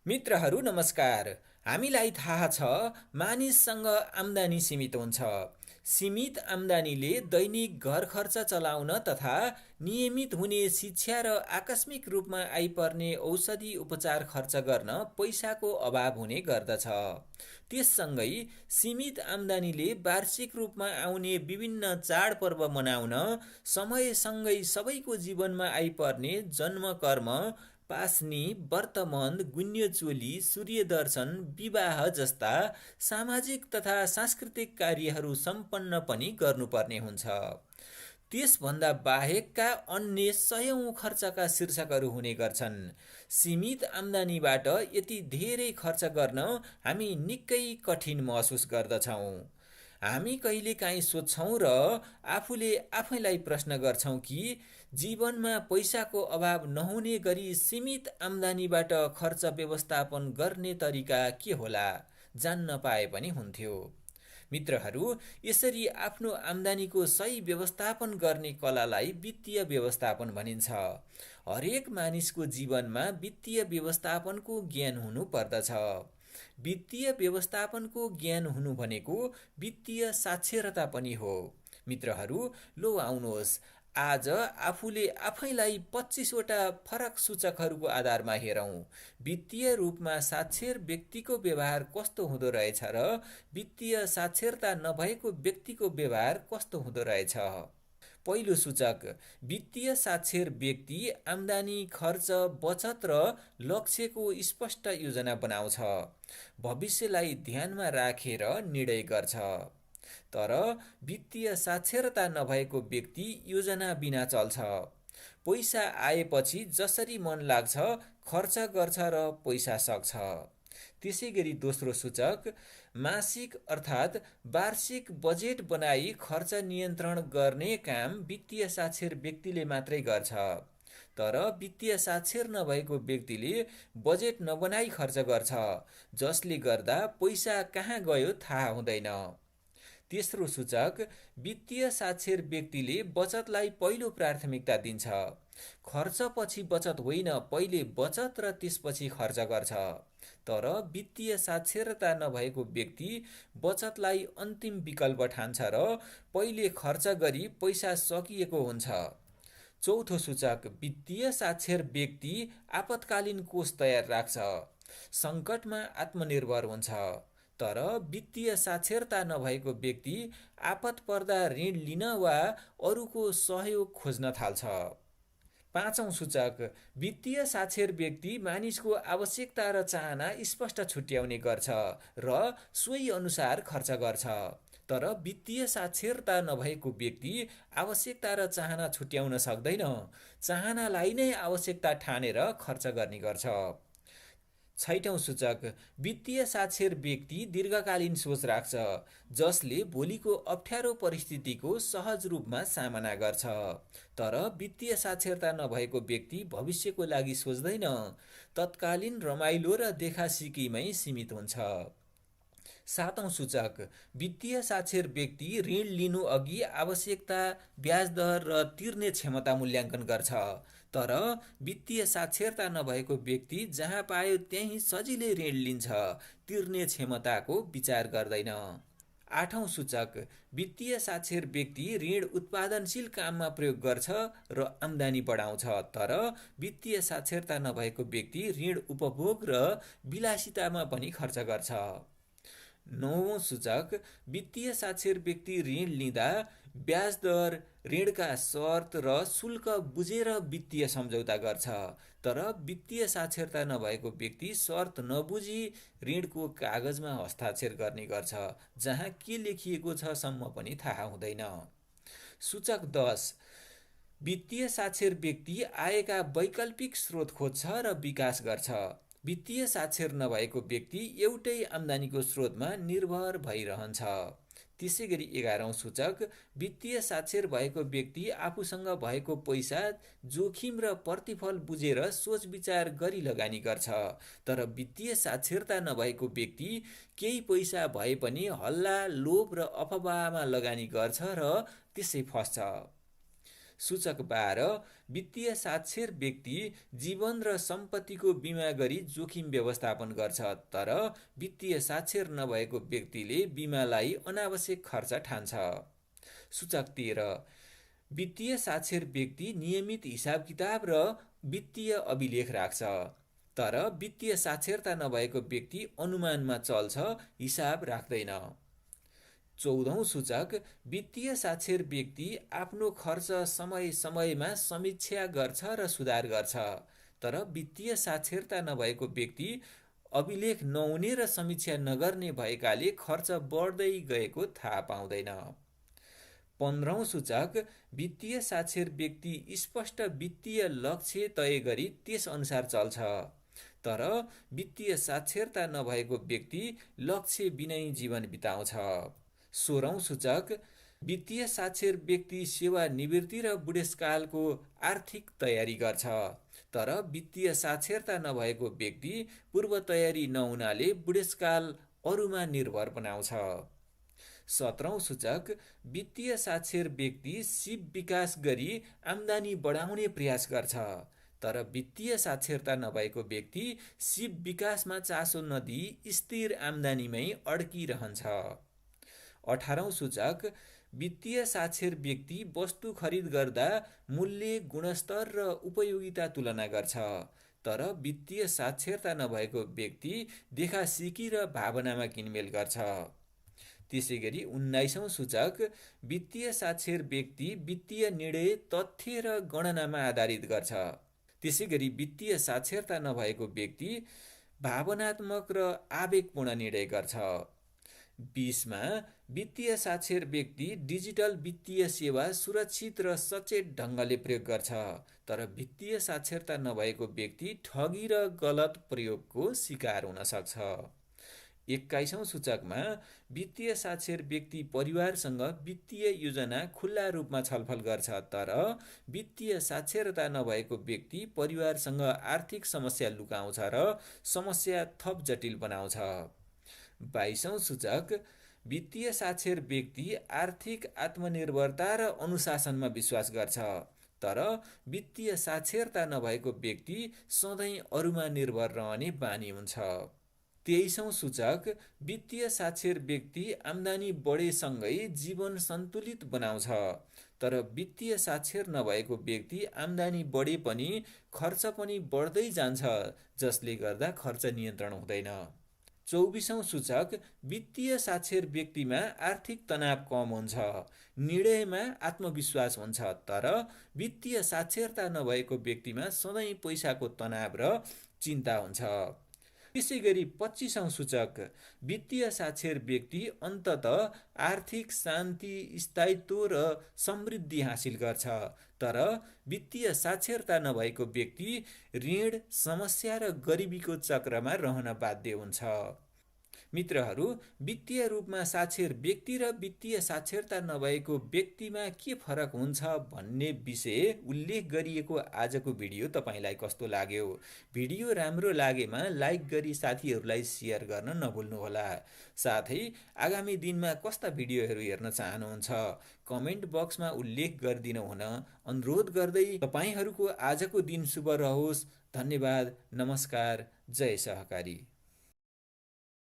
मित्रहरू नमस्कार। हामीलाई थाहा छ मानिससँग आम्दानी सीमित हुन्छ। सीमित आम्दानीले दैनिक घर खर्च चलाउन तथा नियमित हुने शिक्षा र आकस्मिक रूपमा आइपर्ने औषधि उपचार खर्च गर्न पैसाको अभाव हुने गर्दछ। त्यससँगै सीमित आम्दानीले वार्षिक रूपमा आउने विभिन्न चाडपर्व मनाउन, समयसँगै सबैको जीवनमा आइपर्ने जन्म कर्म, पास्नी, व्रतबन्ध, गुन्यचोली, सूर्यदर्शन, विवाह जस्ता सामाजिक तथा सांस्कृतिक कार्यहरू सम्पन्न पनि गर्नुपर्ने हुन्छ। त्यसभन्दा बाहेकका अन्य सयौं खर्चका शीर्षकहरू हुने गर्छन्। सीमित आम्दानीबाट यति धेरै खर्च गर्न हामी निकै कठिन महसुस गर्दछौँ। हामी कहिलेकाहीँ सोध्छौँ र आफूले आफैलाई प्रश्न गर्छौँ कि जीवनमा पैसाको अभाव नहुने गरी सीमित आम्दानीबाट खर्च व्यवस्थापन गर्ने तरिका के होला, जान्न पाए पनि हुन्थ्यो। मित्रहरू, यसरी आफ्नो आम्दानीको सही व्यवस्थापन गर्ने कलालाई वित्तीय व्यवस्थापन भनिन्छ। हरेक मानिसको जीवनमा वित्तीय व्यवस्थापनको ज्ञान हुनु पर्दछ। वित्तीय व्यवस्थापनको ज्ञान हुनु भनेको वित्तीय साक्षरता पनि हो। मित्रहरू, लो आउनुहोस् आज आफूले आफैलाई 25वटा फरक सूचकहरूको आधारमा हेरौँ। वित्तीय रूपमा साक्षर व्यक्तिको व्यवहार कस्तो हुँदो रहेछ र वित्तीय साक्षरता नभएको व्यक्तिको व्यवहार कस्तो हुँदो रहेछ। पहिलो सूचक, वित्तीय साक्षर व्यक्ति आम्दानी, खर्च, बचत र लक्ष्यको स्पष्ट योजना बनाउँछ। भविष्यलाई ध्यानमा राखेर निर्णय गर्छ। तर वित्तीय साक्षरता नभएको व्यक्ति योजना बिना चल्छ। पैसा आएपछि जसरी मन लाग्छ खर्च गर्छ र पैसा सक्छ। त्यसैगरी दोस्रो सूचक, मासिक अर्थात् वार्षिक बजेट बनाई खर्च नियन्त्रण गर्ने काम वित्तीय साक्षर व्यक्तिले मात्रै गर्छ। तर वित्तीय साक्षर नभएको व्यक्तिले बजेट नबनाई खर्च गर्छ, जसले गर्दा पैसा कहाँ गयो थाहा हुँदैन। तेस्रो सूचक, वित्तीय साक्षर व्यक्तिले बचतलाई पहिलो प्राथमिकता दिन्छ। खर्चपछि बचत होइन, पहिले बचत र त्यसपछि खर्च गर्छ। तर वित्तीय साक्षरता नभएको व्यक्ति बचतलाई अन्तिम विकल्प ठान्छ र पहिले खर्च गरी पैसा सकिएको हुन्छ। चौथो सूचक, वित्तीय साक्षर व्यक्ति आपतकालीन कोष तयार राख्छ, सङ्कटमा आत्मनिर्भर हुन्छ। तर वित्तीय साक्षरता नभएको व्यक्ति आपत पर्दा ऋण लिन वा अरूको सहयोग खोज्न थाल्छ। पाँचौं सूचक, वित्तीय साक्षर व्यक्ति मानिसको आवश्यकता र चाहना स्पष्ट छुट्याउने गर्छ र सोही अनुसार खर्च गर्छ। तर वित्तीय साक्षरता नभएको व्यक्ति आवश्यकता र चाहना छुट्याउन सक्दैन, चाहनालाई नै आवश्यकता ठानेर खर्च गर्ने गर्छ। छैठौं सूचक, वित्तीय साक्षर व्यक्ति दीर्घकालीन सोच राख्छ, जसले भोलिको अप्ठ्यारो परिस्थितिको सहज रूपमा सामना गर्छ। तर वित्तीय साक्षरता नभएको व्यक्ति भविष्यको लागि सोच्दैन, तत्कालीन रमाइलो र देखासिकीमै सीमित हुन्छ। सातौं सूचक, वित्तीय साक्षर व्यक्ति ऋण लिनु अघि आवश्यकता, ब्याज दर र तिर्ने क्षमता मूल्याङ्कन गर्छ। तर वित्तीय साक्षरता नभएको व्यक्ति जहाँ पायो त्यहीँ सजिलै ऋण लिन्छ, तिर्ने क्षमताको विचार गर्दैन। आठौं सूचक, वित्तीय साक्षर व्यक्ति ऋण उत्पादनशील काममा प्रयोग गर्छ र आम्दानी बढाउँछ। तर वित्तीय साक्षरता नभएको व्यक्ति ऋण उपभोग र विलासितामा पनि खर्च गर्छ। नौवौं सूचक, वित्तीय साक्षर व्यक्ति ऋण लिँदा ब्याज दर, ऋणका शर्त र शुल्क बुझेर वित्तीय सम्झौता गर्छ। तर वित्तीय साक्षरता नभएको व्यक्ति शर्त नबुझी ऋणको कागजमा हस्ताक्षर गर्ने गर्छ, जहाँ के लेखिएको छ सम्म पनि थाहा हुँदैन। सूचक 10, वित्तीय साक्षर व्यक्ति आयका वैकल्पिक स्रोत खोज्छ र विकास गर्छ। वित्तीय साक्षर नभएको व्यक्ति एउटै आम्दानीको स्रोतमा निर्भर भइरहन्छ। त्यसैगरी 11औं सूचक, वित्तीय साक्षर भएको व्यक्ति आफूसँग भएको पैसा जोखिम र प्रतिफल बुझेर सोच विचार गरी लगानी गर्छ। तर वित्तीय साक्षरता नभएको व्यक्ति केही पैसा भए पनि हल्ला, लोभ र अफवाहमा लगानी गर्छ र त्यसै फस्छ। सूचक 12 वित्तीय साक्षर व्यक्ति जीवन र सम्पत्तिको बिमा गरी जोखिम व्यवस्थापन गर्छ, तर वित्तीय साक्षर नभएको व्यक्तिले बिमालाई अनावश्यक खर्च ठान्छ। सूचक 13 वित्तीय साक्षर व्यक्ति नियमित हिसाब किताब र वित्तीय अभिलेख राख्छ, तर वित्तीय साक्षरता नभएको व्यक्ति अनुमानमा चल्छ, हिसाब राख्दैन। 14औं सूचक वित्तीय साक्षर व्यक्ति आफ्नो खर्च समय समयमा समीक्षा गर्छ र सुधार गर्छ, तर वित्तीय साक्षरता नभएको व्यक्ति अभिलेख नहुने र समीक्षा नगर्ने भएकाले खर्च बढ्दै गएको थाहा पाउँदैन। 15औं सूचक वित्तीय साक्षर व्यक्ति स्पष्ट वित्तीय लक्ष्य तय गरी त्यस अनुसार चल्छ, तर वित्तीय साक्षरता नभएको व्यक्ति लक्ष्य बिनै जीवन बिताउँछ। 16औं सूचक वित्तीय साक्षर व्यक्ति सेवानिवृत्ति र बुढेसकालको आर्थिक तयारी गर्छ, तर वित्तीय साक्षरता नभएको व्यक्ति पूर्व तयारी नहुनाले बुढेसकाल अरूमा निर्भर बनाउँछ। 17औं सूचक वित्तीय साक्षर व्यक्ति सिप विकास गरी आम्दानी बढाउने प्रयास गर्छ, तर वित्तीय साक्षरता नभएको व्यक्ति सिप विकासमा चासो नदिई स्थिर आम्दानीमै अड्किरहन्छ। 18औं सूचक वित्तीय साक्षर व्यक्ति वस्तु खरिद गर्दा मूल्य, गुणस्तर र उपयोगिता तुलना गर्छ, तर वित्तीय साक्षरता नभएको व्यक्ति देखासिकी र भावनामा किनमेल गर्छ। त्यसैगरी 19औं सूचक वित्तीय साक्षर व्यक्ति वित्तीय निर्णय तथ्य र गणनामा आधारित गर्छ, त्यसैगरी वित्तीय साक्षरता नभएको व्यक्ति भावनात्मक र आवेगपूर्ण निर्णय गर्छ। 20मा वित्तीय साक्षर व्यक्ति डिजिटल वित्तीय सेवा सुरक्षित र सचेत ढङ्गले प्रयोग गर्छ, तर वित्तीय साक्षरता नभएको व्यक्ति ठगी र गलत प्रयोगको शिकार हुन सक्छ। 21औं सूचकमा वित्तीय साक्षर व्यक्ति परिवारसँग वित्तीय योजना खुल्ला रूपमा छलफल गर्छ, तर वित्तीय साक्षरता नभएको व्यक्ति परिवारसँग आर्थिक समस्या लुकाउँछ र समस्या थप जटिल बनाउँछ। 22औं सूचक वित्तीय साक्षर व्यक्ति आर्थिक आत्मनिर्भरता र अनुशासनमा विश्वास गर्छ, तर वित्तीय साक्षरता नभएको व्यक्ति सधैँ अरूमा निर्भर रहने बानी हुन्छ। 23औं सूचक वित्तीय साक्षर व्यक्ति आम्दानी बढेसँगै जीवन सन्तुलित बनाउँछ, तर वित्तीय साक्षर नभएको व्यक्ति आम्दानी बढे पनि खर्च पनि बढ्दै जान्छ, जसले गर्दा खर्च नियन्त्रण हुँदैन। 24औं सूचक वित्तीय साक्षर व्यक्तिमा आर्थिक तनाव कम हुन्छ, निर्णयमा आत्मविश्वास हुन्छ, तर वित्तीय साक्षरता नभएको व्यक्तिमा सधैँ पैसाको तनाव र चिन्ता हुन्छ। त्यसैगरी 25औं सूचक वित्तीय साक्षर व्यक्ति अन्ततः आर्थिक शान्ति, स्थायित्व र समृद्धि हासिल गर्छ, तर वित्तीय साक्षरता नभएको व्यक्ति ऋण, समस्या र गरिबीको चक्रमा रहन बाध्य हुन्छ। मित्रहरू, वित्तीय रूपमा साक्षर व्यक्ति र वित्तीय साक्षरता नभएको व्यक्तिमा के फरक हुन्छ भन्ने विषय उल्लेख गरिएको आजको भिडियो तपाईलाई कस्तो लाग्यो? भिडियो राम्रो लागेमा लाइक गरी साथीहरूलाई सेयर गर्न नभुल्नुहोला। साथै आगामी दिनमा कस्ता भिडियोहरू हेर्न चाहनुहुन्छ कमेन्ट बक्समा उल्लेख गरिदिनु हुन अनुरोध गर्दै तपाईहरूको आजको दिन शुभ रहोस्। धन्यवाद। नमस्कार। जय सहकारी।